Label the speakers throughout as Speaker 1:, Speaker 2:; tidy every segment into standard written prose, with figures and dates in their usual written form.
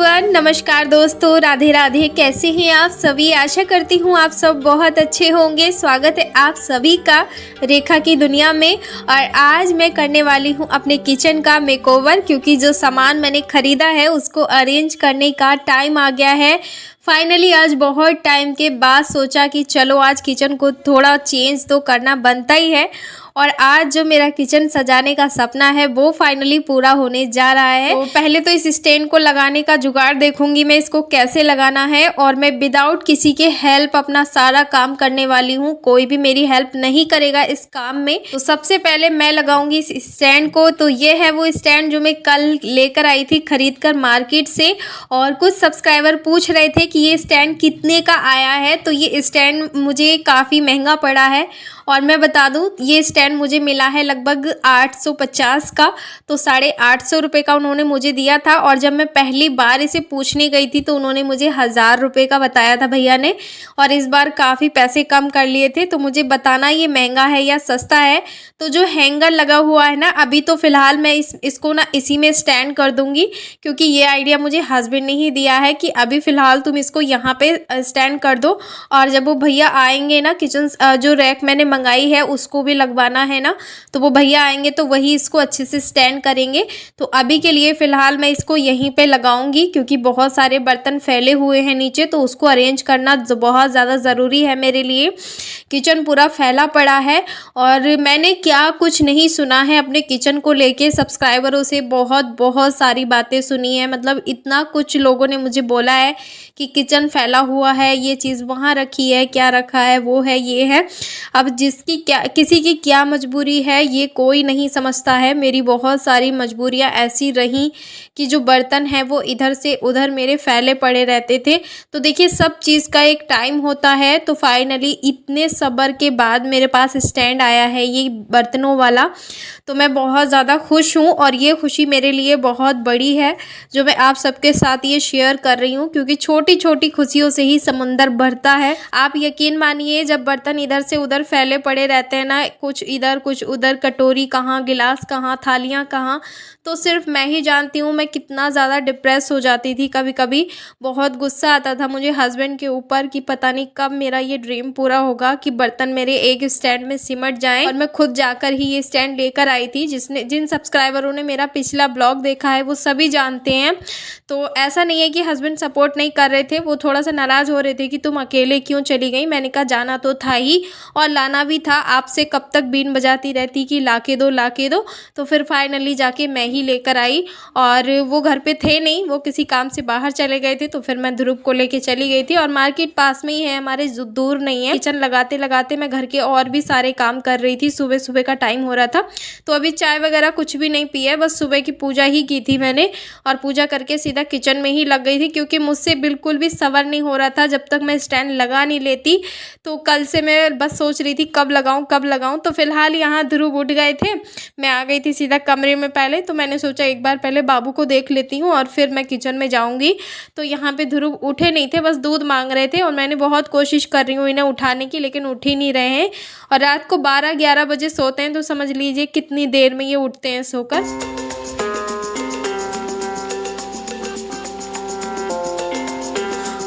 Speaker 1: Everyone, नमस्कार दोस्तों, राधे राधे। कैसे हैं आप सभी? आशा करती हूँ आप सब बहुत अच्छे होंगे। स्वागत है आप सभी का रेखा की दुनिया में। और आज मैं करने वाली हूँ अपने किचन का मेकओवर, क्योंकि जो सामान मैंने ख़रीदा है उसको अरेंज करने का टाइम आ गया है। फाइनली आज बहुत टाइम के बाद सोचा कि चलो आज किचन को थोड़ा चेंज तो करना बनता ही है। और आज जो मेरा किचन सजाने का सपना है वो फाइनली पूरा होने जा रहा है। तो पहले तो इस स्टैंड को लगाने का जुगाड़ देखूंगी मैं, इसको कैसे लगाना है। और मैं विदाउट किसी के हेल्प अपना सारा काम करने वाली हूँ, कोई भी मेरी हेल्प नहीं करेगा इस काम में। तो सबसे पहले मैं लगाऊंगी इस स्टैंड को। तो ये है वो स्टैंड जो मैं कल लेकर आई थी खरीद कर मार्केट से। और कुछ सब्सक्राइबर पूछ रहे थे कि ये स्टैंड कितने का आया है। तो ये स्टैंड मुझे काफ़ी महंगा पड़ा है। और मैं बता दूं, ये स्टैंड मुझे मिला है लगभग 850 का। तो 850 रुपये का उन्होंने मुझे दिया था। और जब मैं पहली बार इसे पूछने गई थी तो उन्होंने मुझे 1000 रुपये का बताया था भैया ने। और इस बार काफ़ी पैसे कम कर लिए थे। तो मुझे बताना ये महंगा है या सस्ता है। तो जो हैंगर लगा हुआ है ना, अभी तो फ़िलहाल मैं इसको ना इसी में स्टैंड कर दूँगी, क्योंकि ये आइडिया मुझे हस्बैंड ने ही दिया है कि अभी फ़िलहाल तुम इसको यहाँ पे स्टैंड कर दो। और जब वो भैया आएंगे ना, किचन जो रैक मैंने मंगाई है उसको भी लगवाना है ना, तो वो भैया आएंगे तो वही इसको अच्छे से स्टैंड करेंगे। तो अभी के लिए फ़िलहाल मैं इसको यहीं पे लगाऊंगी, क्योंकि बहुत सारे बर्तन फैले हुए हैं नीचे, तो उसको अरेंज करना बहुत ज़्यादा ज़रूरी है मेरे लिए। किचन पूरा फैला पड़ा है। और मैंने क्या कुछ नहीं सुना है अपने किचन को लेके। सब्सक्राइबरों से बहुत सारी बातें सुनी है। मतलब इतना कुछ लोगों ने मुझे बोला है कि किचन फैला हुआ है, ये चीज़ वहाँ रखी है, क्या रखा है, वो है, ये है। अब जिसकी क्या, किसी की क्या मजबूरी है ये कोई नहीं समझता है। मेरी बहुत सारी मजबूरियाँ ऐसी रहीं कि जो बर्तन हैं वो इधर से उधर मेरे फैले पड़े रहते थे। तो देखिए, सब चीज़ का एक टाइम होता है। तो फाइनली इतने सब्र के बाद मेरे पास स्टैंड आया है ये बर्तनों वाला। तो मैं बहुत ज़्यादा खुश हूँ। और ये खुशी मेरे लिए बहुत बड़ी है जो मैं आप सबके साथ ये शेयर कर रही हूँ, क्योंकि छोटी छोटी खुशियों से ही समुंदर भरता है। आप यकीन मानिए, जब बर्तन इधर से उधर फैले पड़े रहते हैं ना, कुछ इधर कुछ उधर, कटोरी कहाँ, गिलास कहाँ, थालियाँ कहाँ, तो सिर्फ मैं ही जानती हूँ मैं कितना ज़्यादा डिप्रेस हो जाती थी। कभी कभी बहुत गुस्सा आता था मुझे हस्बैंड के ऊपर कि पता नहीं कब मेरा ये ड्रीम पूरा होगा कि बर्तन मेरे एक स्टैंड में सिमट जाएं। और मैं खुद जाकर ही ये स्टैंड लेकर आई थी। जिन सब्सक्राइबरों ने मेरा पिछला ब्लॉग देखा है वो सभी जानते हैं। तो ऐसा नहीं है कि हस्बैंड सपोर्ट नहीं कर रहे थे, वो थोड़ा सा नाराज़ हो रहे थे कि तुम अकेले क्यों चली गई। मैंने कहा जाना तो था ही और लाना भी था। आपसे कब तक बीन बजाती रहती कि लाके दो लाके दो। तो फिर फाइनली जाके मैं ही लेकर आई। और वो घर पे थे नहीं, वो किसी काम से बाहर चले गए थे। तो फिर मैं ध्रुव को लेके चली गई थी। और मार्केट पास में ही है हमारे, दूर नहीं है। किचन लगाते लगाते मैं घर के और भी सारे काम कर रही थी। सुबह सुबह का टाइम हो रहा था। तो अभी चाय वगैरह कुछ भी नहीं पी है, बस सुबह की पूजा ही की थी मैंने। और पूजा करके सीधा किचन में ही लग गई थी, क्योंकि मुझसे बिल्कुल भी सब्र नहीं हो रहा था जब तक मैं स्टैंड लगा नहीं लेती। तो कल से मैं बस सोच रही थी कब लगाऊं कब लगाऊं। तो फिलहाल यहाँ ध्रुव उठ गए थे, मैं आ गई थी सीधा कमरे में पहले। तो मैंने सोचा एक बार पहले बाबू को देख लेती हूँ और फिर मैं किचन में जाऊँगी। तो यहाँ पे ध्रुव उठे नहीं थे, बस दूध मांग रहे थे। और मैंने बहुत कोशिश कर रही हूँ इन्हें उठाने की, लेकिन उठ ही नहीं रहे हैं। और रात को 12-11 बजे सोते हैं, तो समझ लीजिए कितनी देर में ये उठते हैं सोकर।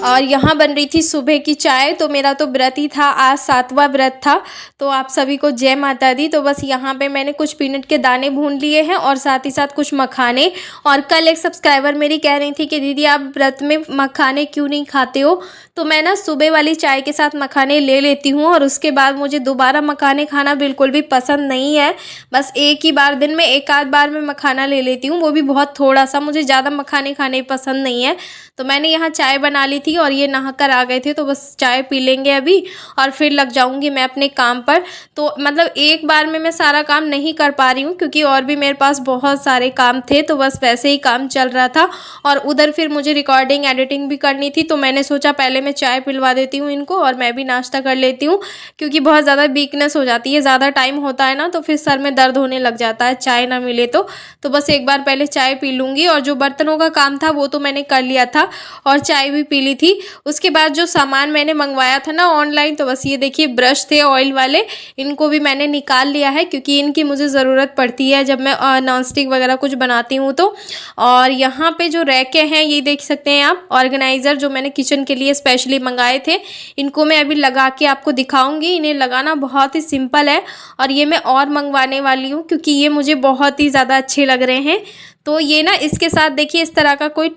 Speaker 1: और यहाँ बन रही थी सुबह की चाय। तो मेरा तो व्रत ही था, आज 7वां व्रत था। तो आप सभी को जय माता दी। तो बस यहाँ पे मैंने कुछ पीनट के दाने भून लिए हैं और साथ ही साथ कुछ मखाने। और कल एक सब्सक्राइबर मेरी कह रही थी कि दीदी आप व्रत में मखाने क्यों नहीं खाते हो। तो मैं ना सुबह वाली चाय के साथ मखाने ले लेती हूँ और उसके बाद मुझे दोबारा मखाने खाना बिल्कुल भी पसंद नहीं है। बस एक ही बार, दिन में एक आध बार मैं मखाना ले लेती हूँ, वो भी बहुत थोड़ा सा। मुझे ज़्यादा मखाने खाने पसंद नहीं है। तो मैंने यहाँ चाय बना ली थी और ये नहा कर आ गए थे। तो बस चाय पी लेंगे अभी और फिर लग जाऊंगी मैं अपने काम पर। तो मतलब एक बार में मैं सारा काम नहीं कर पा रही हूँ, क्योंकि और भी मेरे पास बहुत सारे काम थे। तो बस वैसे ही काम चल रहा था। और उधर फिर मुझे रिकॉर्डिंग एडिटिंग भी करनी थी। तो मैंने सोचा पहले मैं चाय पिलवा देती हूँ इनको और मैं भी नाश्ता कर लेती हूँ, क्योंकि बहुत ज़्यादा वीकनेस हो जाती है, ज़्यादा टाइम होता है ना तो फिर सर में दर्द होने लग जाता है चाय ना मिले तो बस एक बार पहले चाय पी लूँगी। और जो बर्तनों का काम था वो तो मैंने कर लिया था और चाय भी पी ली थी। उसके बाद जो सामान मैंने मंगवाया था ना ऑनलाइन, तो बस ये देखिए ब्रश थे ऑयल वाले, इनको भी मैंने निकाल लिया है क्योंकि इनकी मुझे ज़रूरत पड़ती है जब मैं नॉन स्टिक वगैरह कुछ बनाती हूँ तो। और यहाँ पे जो रैके हैं ये देख सकते हैं आप, ऑर्गेनाइज़र जो मैंने किचन के लिए स्पेशली मंगाए थे, इनको मैं अभी लगा के आपको दिखाऊंगी। इन्हें लगाना बहुत ही सिंपल है और ये मैं और मंगवाने वाली हूँ क्योंकि ये मुझे बहुत ही ज़्यादा अच्छे लग रहे हैं। तो ये ना इसके साथ देखिए इस तरह का कोई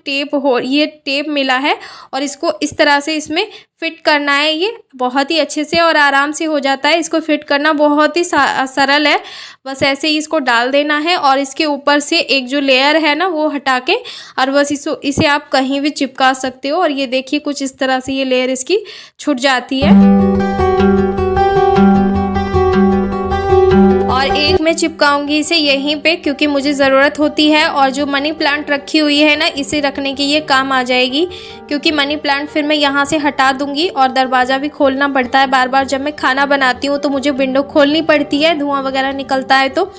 Speaker 1: ये टेप मिला है और इसको इस तरह से इसमें फिट करना है। ये बहुत ही अच्छे से और आराम से हो जाता है, इसको फिट करना बहुत ही सरल है। बस ऐसे ही इसको डाल देना है और इसके ऊपर से एक जो लेयर है ना वो हटा के और बस इसे आप कहीं भी चिपका सकते हो। और ये देखिए कुछ इस तरह से ये लेयर इसकी छूट जाती है। और एक मैं चिपकाऊंगी इसे यहीं पे क्योंकि मुझे ज़रूरत होती है, और जो मनी प्लांट रखी हुई है ना इसे रखने के ये काम आ जाएगी, क्योंकि मनी प्लांट फिर मैं यहाँ से हटा दूंगी और दरवाज़ा भी खोलना पड़ता है बार बार। जब मैं खाना बनाती हूँ तो मुझे विंडो खोलनी पड़ती है, धुआं वगैरह निकलता है तो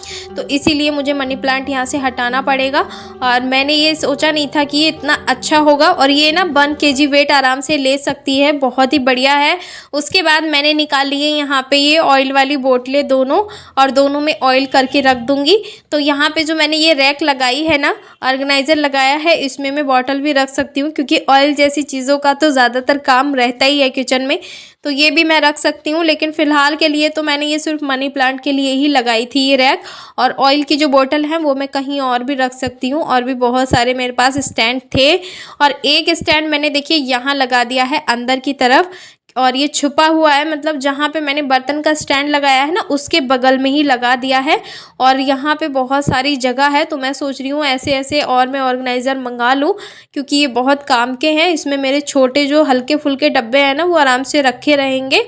Speaker 1: इसीलिए मुझे मनी प्लांट यहाँ से हटाना पड़ेगा। और मैंने ये सोचा नहीं था कि ये इतना अच्छा होगा, और ये ना 1 kg वेट आराम से ले सकती है, बहुत ही बढ़िया है। उसके बाद मैंने निकाल लिए यहाँ पे ये ऑयल वाली बोतलें दोनों, और दोनों में ऑयल करके रख दूंगी। तो यहाँ पे जो मैंने ये रैक लगाई है ना, ऑर्गेनाइजर लगाया है, इसमें मैं बॉटल भी रख सकती हूँ क्योंकि ऑयल जैसी चीज़ों का तो ज़्यादातर काम रहता ही है किचन में, तो ये भी मैं रख सकती हूँ। लेकिन फ़िलहाल के लिए तो मैंने ये सिर्फ मनी प्लांट के लिए ही लगाई थी ये रैक, और ऑयल की जो बोतल है वो मैं कहीं और भी रख सकती हूँ। और भी बहुत सारे मेरे पास स्टैंड थे, और एक स्टैंड मैंने देखिए यहाँ लगा दिया है अंदर की तरफ, और ये छुपा हुआ है, मतलब जहाँ पे मैंने बर्तन का स्टैंड लगाया है ना उसके बगल में ही लगा दिया है। और यहाँ पे बहुत सारी जगह है, तो मैं सोच रही हूँ ऐसे ऐसे और मैं ऑर्गेनाइज़र मंगा लूँ क्योंकि ये बहुत काम के हैं। इसमें मेरे छोटे जो हल्के फुल्के डब्बे हैं ना वो आराम से रखे रहेंगे,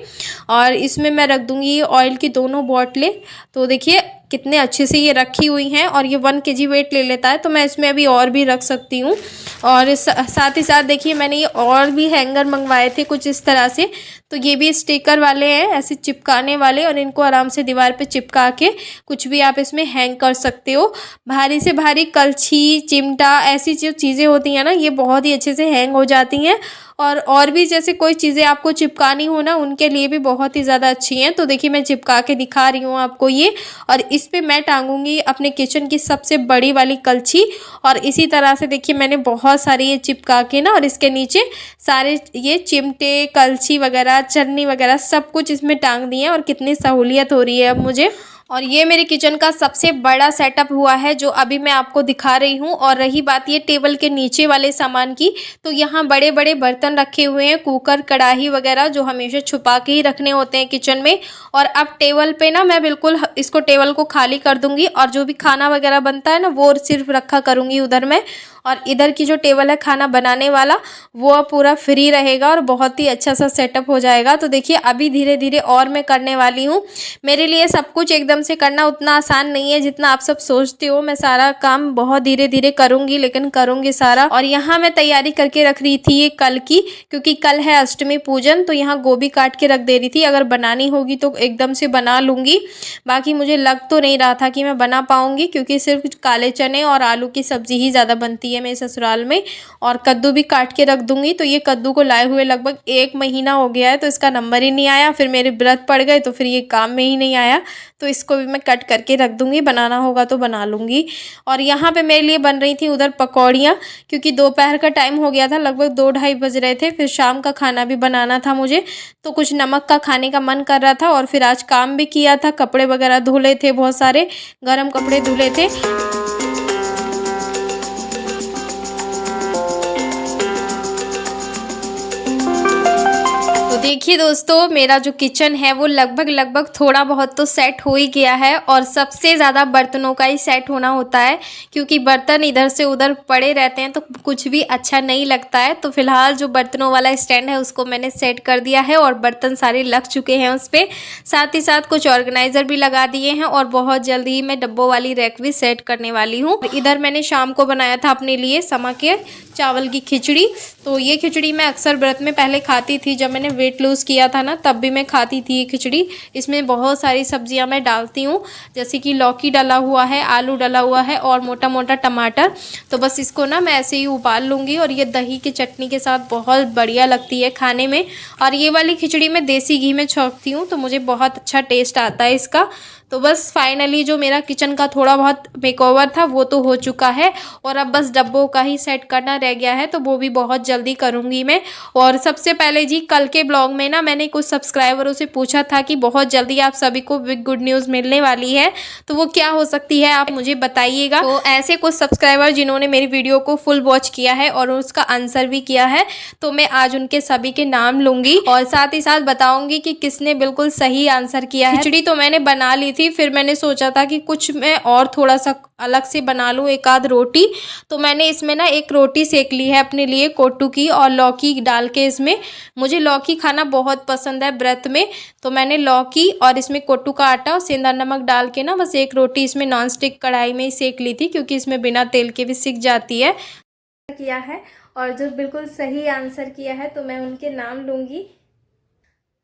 Speaker 1: और इसमें मैं रख दूँगी ये ऑयल की दोनों बोतलें। तो देखिए कितने अच्छे से ये रखी हुई हैं, और ये 1 kg वेट ले लेता है, तो मैं इसमें अभी और भी रख सकती हूँ। और साथ ही साथ देखिए मैंने ये और भी हैंगर मंगवाए थे कुछ इस तरह से, तो ये भी स्टिकर वाले हैं ऐसे चिपकाने वाले, और इनको आराम से दीवार पे चिपका के कुछ भी आप इसमें हैंग कर सकते हो। भारी से भारी कलछी, चिमटा, ऐसी जो चीज़ें होती हैं ना ये बहुत ही अच्छे से हैंग हो जाती हैं। और भी जैसे कोई चीज़ें आपको चिपकानी हो ना उनके लिए भी बहुत ही ज़्यादा अच्छी हैं। तो देखिए मैं चिपका के दिखा रही हूँ आपको ये, और इस पे मैं टांगूंगी अपने किचन की सबसे बड़ी वाली कलछी। और इसी तरह से देखिए मैंने बहुत सारी ये चिपका के ना, और इसके नीचे सारे ये चिमटे, कलछी वगैरह, चटनी वगैरह सब कुछ इसमें टांग दिए हैं, और कितनी सहूलियत हो रही है अब मुझे। और ये मेरे किचन का सबसे बड़ा सेटअप हुआ है जो अभी मैं आपको दिखा रही हूँ। और रही बात ये टेबल के नीचे वाले सामान की, तो यहाँ बड़े बड़े बर्तन रखे हुए हैं, कुकर, कढ़ाई वगैरह, जो हमेशा छुपा के ही रखने होते हैं किचन में। और अब टेबल पे ना मैं बिल्कुल इसको टेबल को खाली कर दूंगी, और जो भी खाना वगैरह बनता है ना वो सिर्फ रखा करूँगी उधर में। और इधर की जो टेबल है खाना बनाने वाला वो पूरा फ्री रहेगा और बहुत ही अच्छा सा सेटअप हो जाएगा। तो देखिए अभी धीरे धीरे और मैं करने वाली हूँ। मेरे लिए सब कुछ एकदम से करना उतना आसान नहीं है जितना आप सब सोचते हो। मैं सारा काम बहुत धीरे धीरे करूँगी, लेकिन करूँगी सारा। और यहाँ मैं तैयारी करके रख रही थी ये कल की, क्योंकि कल है अष्टमी पूजन, तो यहाँ गोभी काट के रख दे रही थी। अगर बनानी होगी तो एकदम से बना लूँगी, बाकी मुझे लग तो नहीं रहा था कि मैं बना पाऊँगी, क्योंकि सिर्फ काले चने और आलू की सब्ज़ी ही ज़्यादा बनती है मेरे ससुराल में। और कद्दू भी काट के रख दूंगी। तो ये कद्दू को लाए हुए लगभग 1 महीना हो गया है, तो इसका नंबर ही नहीं आया। फिर मेरे व्रत पड़ गए तो फिर ये काम में ही नहीं आया, तो इसको भी मैं कट करके रख दूंगी, बनाना होगा तो बना लूँगी। और यहाँ पे मेरे लिए बन रही थी उधर पकौड़ियाँ, क्योंकि दोपहर का टाइम हो गया था, लगभग 2-2:30 बज रहे थे। फिर शाम का खाना भी बनाना था मुझे, तो कुछ नमक का खाने का मन कर रहा था। और फिर आज काम भी किया था, कपड़े वगैरह धुले थे, बहुत सारे गर्म कपड़े धुले थे। देखिए दोस्तों, मेरा जो किचन है वो लगभग थोड़ा बहुत तो सेट हो ही गया है। और सबसे ज़्यादा बर्तनों का ही सेट होना होता है, क्योंकि बर्तन इधर से उधर पड़े रहते हैं तो कुछ भी अच्छा नहीं लगता है। तो फिलहाल जो बर्तनों वाला स्टैंड है उसको मैंने सेट कर दिया है, और बर्तन सारे लग चुके हैं उस पर। साथ ही साथ कुछ ऑर्गेनाइज़र भी लगा दिए हैं, और बहुत जल्दी ही मैं डब्बों वाली रैक भी सेट करने वाली हूँ। इधर मैंने शाम को बनाया था अपने लिए समा के चावल की खिचड़ी, तो ये खिचड़ी मैं अक्सर व्रत में पहले खाती थी, जब मैंने वेट लूज़ किया था ना तब भी मैं खाती थी ये खिचड़ी। इसमें बहुत सारी सब्जियां मैं डालती हूँ, जैसे कि लौकी डला हुआ है, आलू डला हुआ है और मोटा मोटा टमाटर। तो बस इसको ना मैं ऐसे ही उबाल लूँगी और ये दही की चटनी के साथ बहुत बढ़िया लगती है खाने में। और ये वाली खिचड़ी मैं देसी घी में छौंकती हूँ तो मुझे बहुत अच्छा टेस्ट आता है इसका। तो बस फाइनली जो मेरा किचन का थोड़ा बहुत मेकओवर था वो तो हो चुका है, और अब बस डब्बों का ही सेट करना रह गया है, तो वो भी बहुत जल्दी करूँगी मैं। और सबसे पहले जी, कल के ब्लॉग में ना मैंने कुछ सब्सक्राइबरों से पूछा था कि बहुत जल्दी आप सभी को बिग गुड न्यूज़ मिलने वाली है, तो वो क्या हो सकती है आप मुझे बताइएगा। तो ऐसे कुछ सब्सक्राइबर जिन्होंने मेरी वीडियो को फुल वॉच किया है और उसका आंसर भी किया है, तो मैं आज उनके सभी के नाम लूँगी और साथ ही साथ बताऊँगी कि किसने बिल्कुल सही आंसर किया है। खिचड़ी तो मैंने बना ली थी, फिर मैंने सोचा था कि कुछ मैं और थोड़ा सा अलग से बना लूँ, एक आध रोटी। तो मैंने इसमें ना एक रोटी सेक ली है अपने लिए कोट्टू की, और लौकी डाल के इसमें, मुझे लौकी खाना बहुत पसंद है व्रत में, तो मैंने लौकी और इसमें कोट्टू का आटा और सेंधा नमक डाल के ना बस एक रोटी इसमें नॉन स्टिक कढ़ाई में ही सेक ली थी, क्योंकि इसमें बिना तेल के भी सिक जाती है। किया है, और जो बिल्कुल सही आंसर किया है तो मैं उनके नाम लूँगी।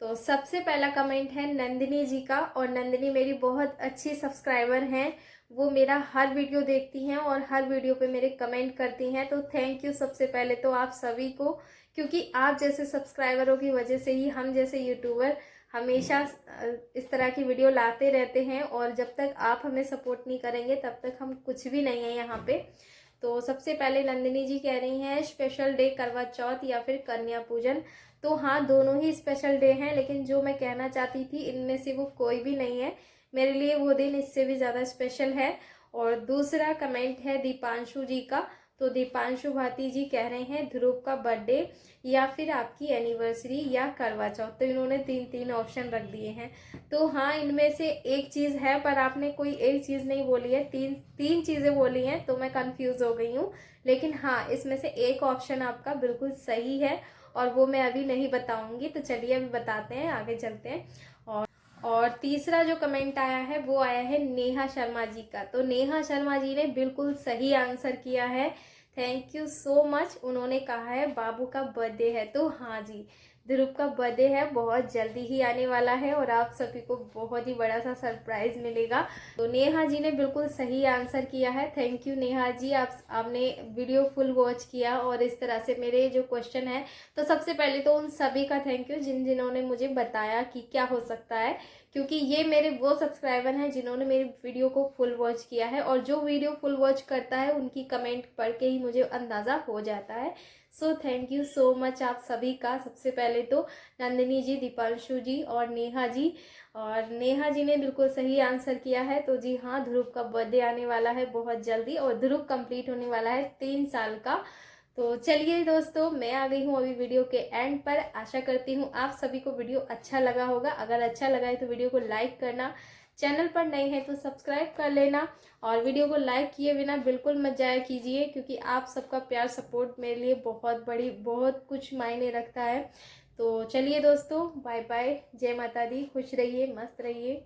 Speaker 1: तो सबसे पहला कमेंट है नंदिनी जी का, और नंदिनी मेरी बहुत अच्छी सब्सक्राइबर हैं। वो मेरा हर वीडियो देखती हैं और हर वीडियो पे मेरे कमेंट करती हैं, तो थैंक यू सबसे पहले तो आप सभी को, क्योंकि आप जैसे सब्सक्राइबरों की वजह से ही हम जैसे यूट्यूबर हमेशा इस तरह की वीडियो लाते रहते हैं, और जब तक आप हमें सपोर्ट नहीं करेंगे तब तक हम कुछ भी नहीं है यहाँ पे। तो सबसे पहले नंदिनी जी कह रही हैं स्पेशल डे करवा चौथ या फिर कन्या पूजन। तो हाँ, दोनों ही स्पेशल डे हैं, लेकिन जो मैं कहना चाहती थी इनमें से वो कोई भी नहीं है मेरे लिए, वो दिन इससे भी ज़्यादा स्पेशल है। और दूसरा कमेंट है दीपांशु जी का। तो दीपांशु भाटी जी कह रहे हैं ध्रुव का बर्थडे या फिर आपकी एनिवर्सरी या करवा चौथ। तो इन्होंने तीन तीन ऑप्शन रख दिए हैं। तो हाँ, इनमें से एक चीज़ है, पर आपने कोई एक चीज़ नहीं बोली है, तीन चीज़ें बोली हैं, तो मैं कंफ्यूज हो गई हूँ। लेकिन हाँ, इसमें से एक ऑप्शन आपका बिल्कुल सही है, और वो मैं अभी नहीं बताऊंगी। तो चलिए अभी बताते हैं, आगे चलते हैं। और तीसरा जो कमेंट आया है वो आया है नेहा शर्मा जी का। तो नेहा शर्मा जी ने बिल्कुल सही आंसर किया है, थैंक यू सो मच। उन्होंने कहा है बाबू का बर्थडे है। तो हाँ जी, ध्रुव का बर्थडे है, बहुत जल्दी ही आने वाला है, और आप सभी को बहुत ही बड़ा सा सरप्राइज मिलेगा। तो नेहा जी ने बिल्कुल सही आंसर किया है, थैंक यू नेहा जी, आपने वीडियो फुल वॉच किया और इस तरह से मेरे जो क्वेश्चन है। तो सबसे पहले तो उन सभी का थैंक यू जिन्होंने मुझे बताया कि क्या हो सकता है, क्योंकि ये मेरे वो सब्सक्राइबर हैं जिन्होंने मेरी वीडियो को फुल वॉच किया है, और जो वीडियो फुल वॉच करता है उनकी कमेंट पढ़ के ही मुझे अंदाज़ा हो जाता है। So thank you so much आप सभी का। सबसे पहले तो नंदिनी जी, दीपांशु जी और नेहा जी। और नेहा जी ने बिल्कुल सही आंसर किया है। तो जी हाँ, ध्रुव का बर्थडे आने वाला है बहुत जल्दी, और ध्रुव कंप्लीट होने वाला है 3 साल का। तो चलिए दोस्तों, मैं आ गई हूँ अभी वीडियो के एंड पर। आशा करती हूँ आप सभी को वीडियो अच्छा लगा होगा। अगर अच्छा लगा है तो वीडियो को लाइक करना, चैनल पर नए हैं तो सब्सक्राइब कर लेना, और वीडियो को लाइक किए बिना बिल्कुल मत जाया कीजिए, क्योंकि आप सबका प्यार सपोर्ट मेरे लिए बहुत कुछ मायने रखता है। तो चलिए दोस्तों, बाय बाय, जय माता दी, खुश रहिए, मस्त रहिए।